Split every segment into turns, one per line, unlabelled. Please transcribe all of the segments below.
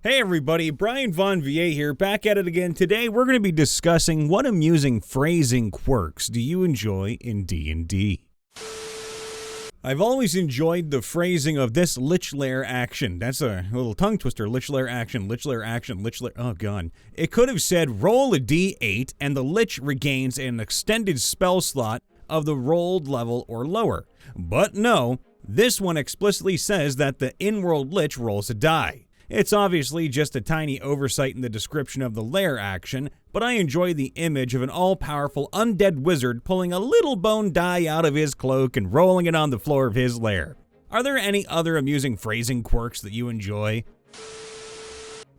Hey everybody, Brian Von VA here, back at it again. Today we're going to be discussing what amusing phrasing quirks do you enjoy in D&D. I've always enjoyed the phrasing of this Lich Lair action. That's a little tongue twister. Lich Lair action, Lich Lair action, Lich Lair... Oh god. It could have said roll a d8 and the Lich regains an extended spell slot of the rolled level or lower. But no, this one explicitly says that the in-world Lich rolls a die. It's obviously just a tiny oversight in the description of the Lair action, but I enjoy the image of an all-powerful undead wizard pulling a little bone die out of his cloak and rolling it on the floor of his lair. Are there any other amusing phrasing quirks that you enjoy?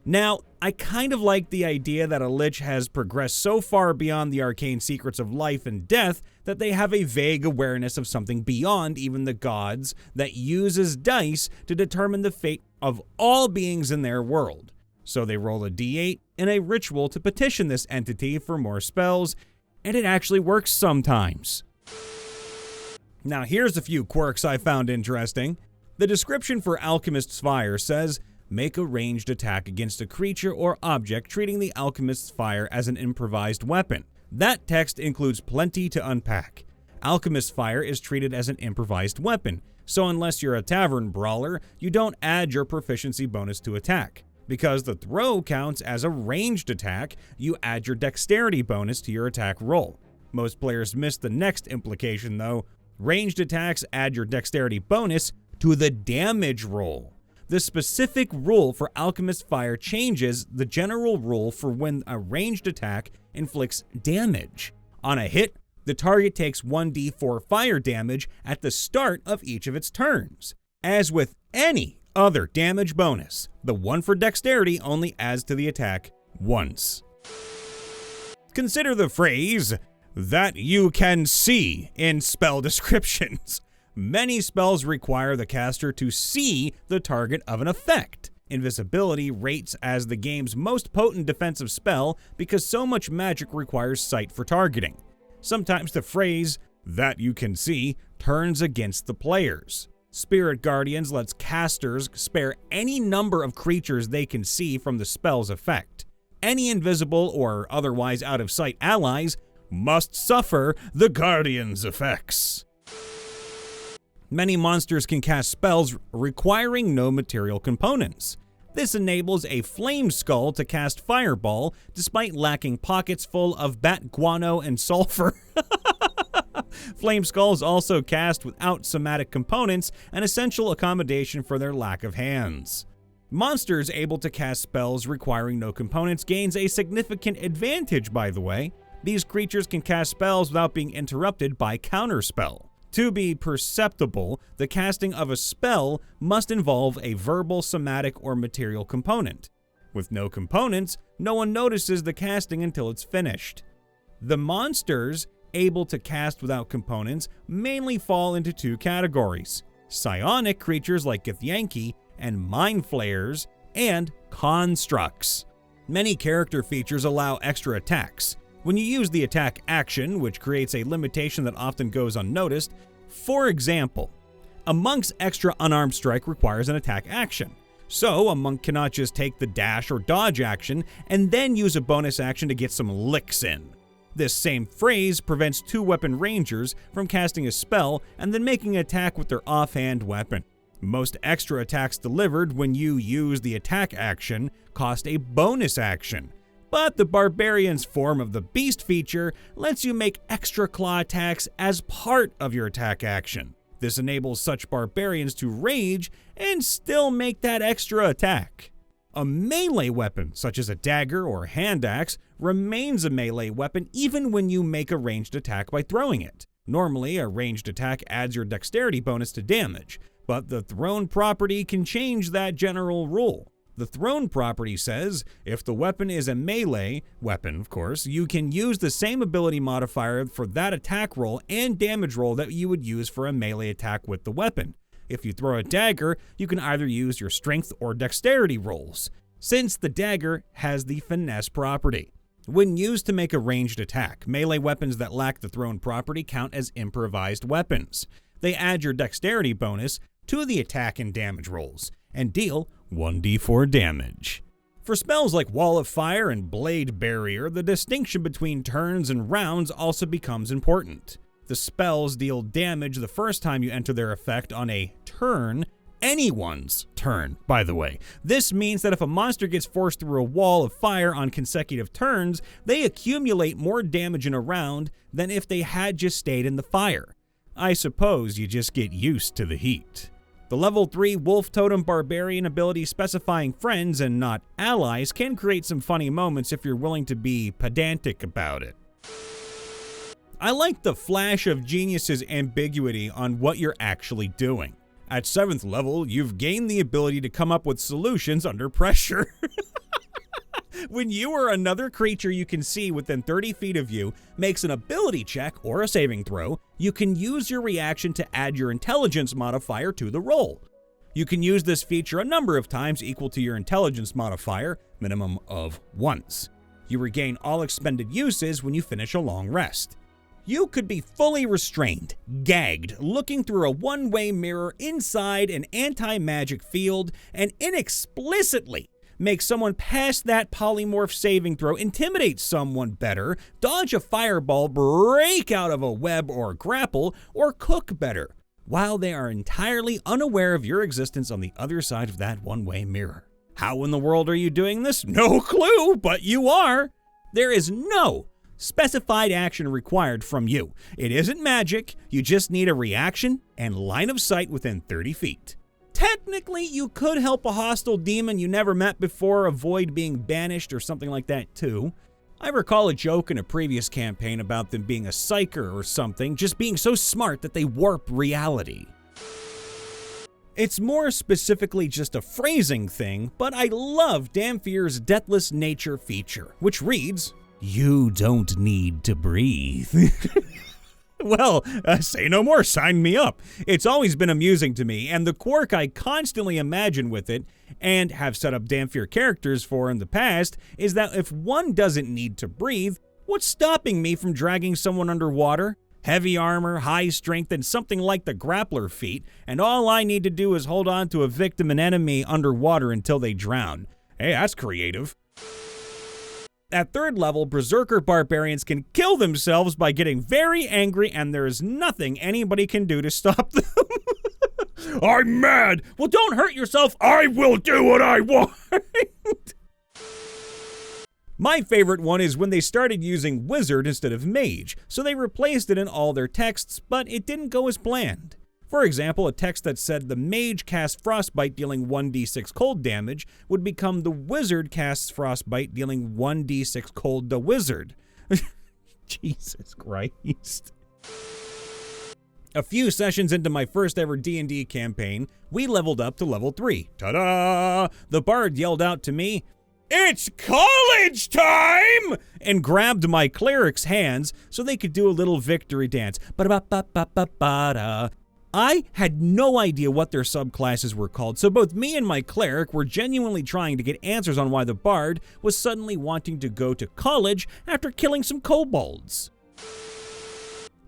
Now, I kind of like the idea that a Lich has progressed so far beyond the arcane secrets of life and death that they have a vague awareness of something beyond even the gods that uses dice to determine the fate of all beings in their world. So they roll a d8 in a ritual to petition this entity for more spells, and it actually works sometimes. Now here's a few quirks I found interesting. The description for Alchemist's Fire says, make a ranged attack against a creature or object treating the Alchemist's Fire as an improvised weapon. That text includes plenty to unpack. Alchemist's Fire is treated as an improvised weapon, so unless you're a tavern brawler, you don't add your proficiency bonus to attack. Because the throw counts as a ranged attack, you add your dexterity bonus to your attack roll. Most players miss the next implication though. Ranged attacks add your dexterity bonus to the damage roll. The specific rule for Alchemist's Fire changes the general rule for when a ranged attack inflicts damage. On a hit, the target takes 1d4 fire damage at the start of each of its turns. As with any other damage bonus, the one for dexterity only adds to the attack once. Consider the phrase, that you can see in spell descriptions. Many spells require the caster to see the target of an effect. Invisibility rates as the game's most potent defensive spell because so much magic requires sight for targeting. Sometimes the phrase, that you can see, turns against the players. Spirit Guardians lets casters spare any number of creatures they can see from the spell's effect. Any invisible or otherwise out of sight allies must suffer the Guardian's effects. Many monsters can cast spells requiring no material components. This enables a flame skull to cast fireball despite lacking pockets full of bat guano and sulfur. Flame skulls also cast without somatic components, an essential accommodation for their lack of hands. Monsters able to cast spells requiring no components gains a significant advantage, by the way. These creatures can cast spells without being interrupted by counterspell. To be perceptible, the casting of a spell must involve a verbal, somatic, or material component. With no components, no one notices the casting until it's finished. The monsters able to cast without components mainly fall into two categories: psionic creatures like Githyanki, and mind flayers, and constructs. Many character features allow extra attacks. When you use the attack action, which creates a limitation that often goes unnoticed, for example, a monk's extra unarmed strike requires an attack action. So a monk cannot just take the dash or dodge action and then use a bonus action to get some licks in. This same phrase prevents two-weapon rangers from casting a spell and then making an attack with their offhand weapon. Most extra attacks delivered when you use the attack action cost a bonus action. But the Barbarian's form of the Beast feature lets you make extra claw attacks as part of your attack action. This enables such Barbarians to rage and still make that extra attack. A melee weapon, such as a dagger or hand axe, remains a melee weapon even when you make a ranged attack by throwing it. Normally, a ranged attack adds your dexterity bonus to damage, but the thrown property can change that general rule. The thrown property says, if the weapon is a melee weapon, of course, you can use the same ability modifier for that attack roll and damage roll that you would use for a melee attack with the weapon. If you throw a dagger, you can either use your strength or dexterity rolls, since the dagger has the finesse property. When used to make a ranged attack, melee weapons that lack the thrown property count as improvised weapons. They add your dexterity bonus to the attack and damage rolls, and deal 1d4 damage. For spells like Wall of Fire and Blade Barrier, the distinction between turns and rounds also becomes important. The spells deal damage the first time you enter their effect on a turn, anyone's turn, by the way. This means that if a monster gets forced through a wall of fire on consecutive turns, they accumulate more damage in a round than if they had just stayed in the fire. I suppose you just get used to the heat. The level 3 Wolf Totem Barbarian ability specifying friends and not allies can create some funny moments if you're willing to be pedantic about it. I like the flash of genius's ambiguity on what you're actually doing. At 7th level, you've gained the ability to come up with solutions under pressure. When you or another creature you can see within 30 feet of you makes an ability check or a saving throw, you can use your reaction to add your intelligence modifier to the roll. You can use this feature a number of times equal to your intelligence modifier, minimum of once. You regain all expended uses when you finish a long rest. You could be fully restrained, gagged, looking through a one-way mirror inside an anti-magic field, and inexplicitly make someone pass that polymorph saving throw, intimidate someone better, dodge a fireball, break out of a web or grapple, or cook better, while they are entirely unaware of your existence on the other side of that one-way mirror. How in the world are you doing this? No clue, but you are. There is no specified action required from you. It isn't magic, you just need a reaction and line of sight within 30 feet. Technically, you could help a hostile demon you never met before avoid being banished or something like that too. I recall a joke in a previous campaign about them being a psyker or something, just being so smart that they warp reality. It's more specifically just a phrasing thing, but I love Damphir's Deathless Nature feature, which reads, "You don't need to breathe." Well, say no more, sign me up. It's always been amusing to me, and the quirk I constantly imagine with it, and have set up Damphir characters for in the past, is that if one doesn't need to breathe, what's stopping me from dragging someone underwater? Heavy armor, high strength, and something like the grappler feat, and all I need to do is hold on to a victim and enemy underwater until they drown. Hey, that's creative. At 3rd level, Berserker barbarians can kill themselves by getting very angry, and there is nothing anybody can do to stop them. I'm mad! Well, don't hurt yourself! I will do what I want! My favorite one is when they started using wizard instead of mage, so they replaced it in all their texts, but it didn't go as planned. For example, a text that said the mage casts frostbite dealing 1d6 cold damage would become the wizard casts frostbite dealing 1d6 cold to wizard. Jesus Christ. A few sessions into my first ever D&D campaign, we leveled up to level 3. Ta-da! The bard yelled out to me, "It's college time!" and grabbed my cleric's hands so they could do a little victory dance. Ba-da-ba-ba-ba-ba-da. I had no idea what their subclasses were called, so both me and my cleric were genuinely trying to get answers on why the bard was suddenly wanting to go to college after killing some kobolds.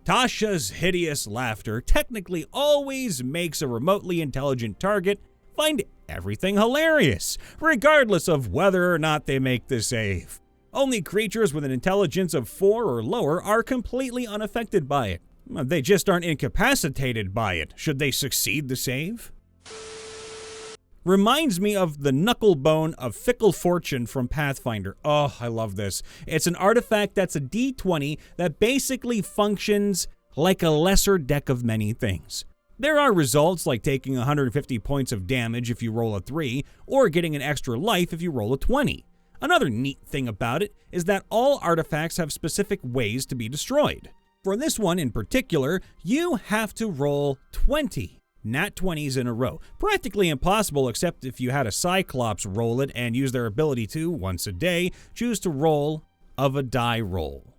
Tasha's hideous laughter technically always makes a remotely intelligent target find everything hilarious, regardless of whether or not they make the save. Only creatures with an intelligence of 4 or lower are completely unaffected by it. They just aren't incapacitated by it, should they succeed the save. Reminds me of the Knuckle bone of Fickle Fortune from Pathfinder. Oh, I love this. It's an artifact that's a D20 that basically functions like a lesser deck of many things. There are results like taking 150 points of damage if you roll a 3, or getting an extra life if you roll a 20. Another neat thing about it is that all artifacts have specific ways to be destroyed. For this one in particular, you have to roll 20 nat 20s in a row. Practically impossible except if you had a Cyclops roll it and use their ability to, once a day, choose to roll of a die roll.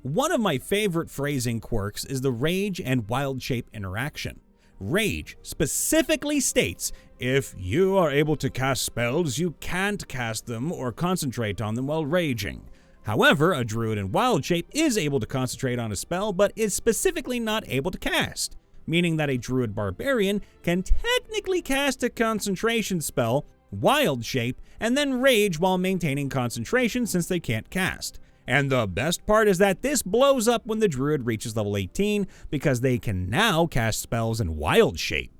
One of my favorite phrasing quirks is the Rage and Wildshape interaction. Rage specifically states, if you are able to cast spells, you can't cast them or concentrate on them while raging. However, a druid in Wildshape is able to concentrate on a spell, but is specifically not able to cast, meaning that a druid barbarian can technically cast a concentration spell, Wildshape, and then Rage while maintaining concentration since they can't cast. And the best part is that this blows up when the Druid reaches level 18 because they can now cast spells in Wildshape.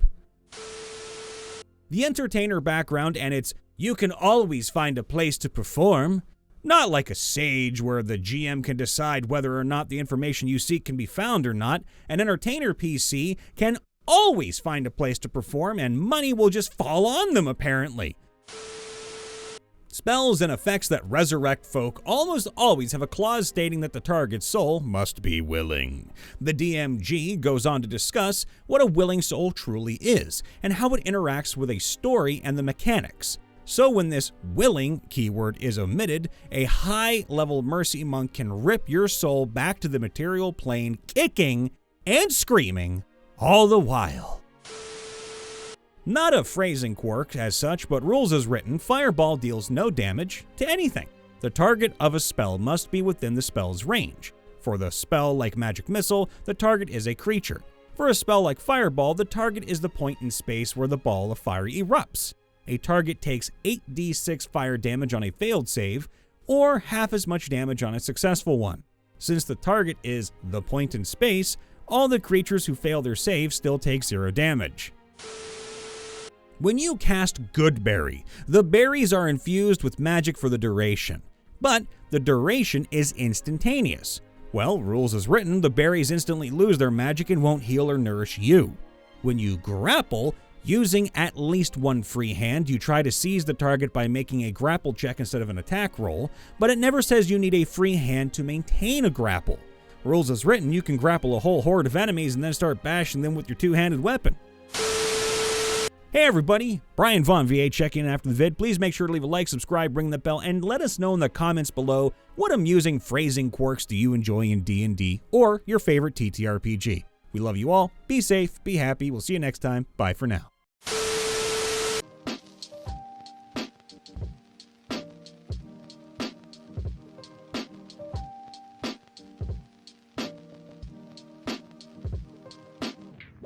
The Entertainer background and its "you can always find a place to perform," not like a sage where the GM can decide whether or not the information you seek can be found or not. An Entertainer PC can always find a place to perform and money will just fall on them apparently. Spells and effects that resurrect folk almost always have a clause stating that the target's soul must be willing. The DMG goes on to discuss what a willing soul truly is and how it interacts with a story and the mechanics. So when this willing keyword is omitted, a high-level mercy monk can rip your soul back to the material plane, kicking and screaming all the while. Not a phrasing quirk as such, but rules as written, Fireball deals no damage to anything. The target of a spell must be within the spell's range. For the spell like Magic Missile, the target is a creature. For a spell like Fireball, the target is the point in space where the ball of fire erupts. A target takes 8d6 fire damage on a failed save, or half as much damage on a successful one. Since the target is the point in space, all the creatures who fail their save still take 0 damage. When you cast Goodberry, the berries are infused with magic for the duration, but the duration is instantaneous. Well, rules as written, the berries instantly lose their magic and won't heal or nourish you. When you grapple, using at least one free hand, you try to seize the target by making a grapple check instead of an attack roll, but it never says you need a free hand to maintain a grapple. Rules as written, you can grapple a whole horde of enemies and then start bashing them with your two-handed weapon. Hey everybody, Brian Von VA checking in after the vid. Please make sure to leave a like, subscribe, ring the bell, and let us know in the comments below what amusing phrasing quirks do you enjoy in D&D or your favorite TTRPG. We love you all. Be safe, be happy. We'll see you next time. Bye for now.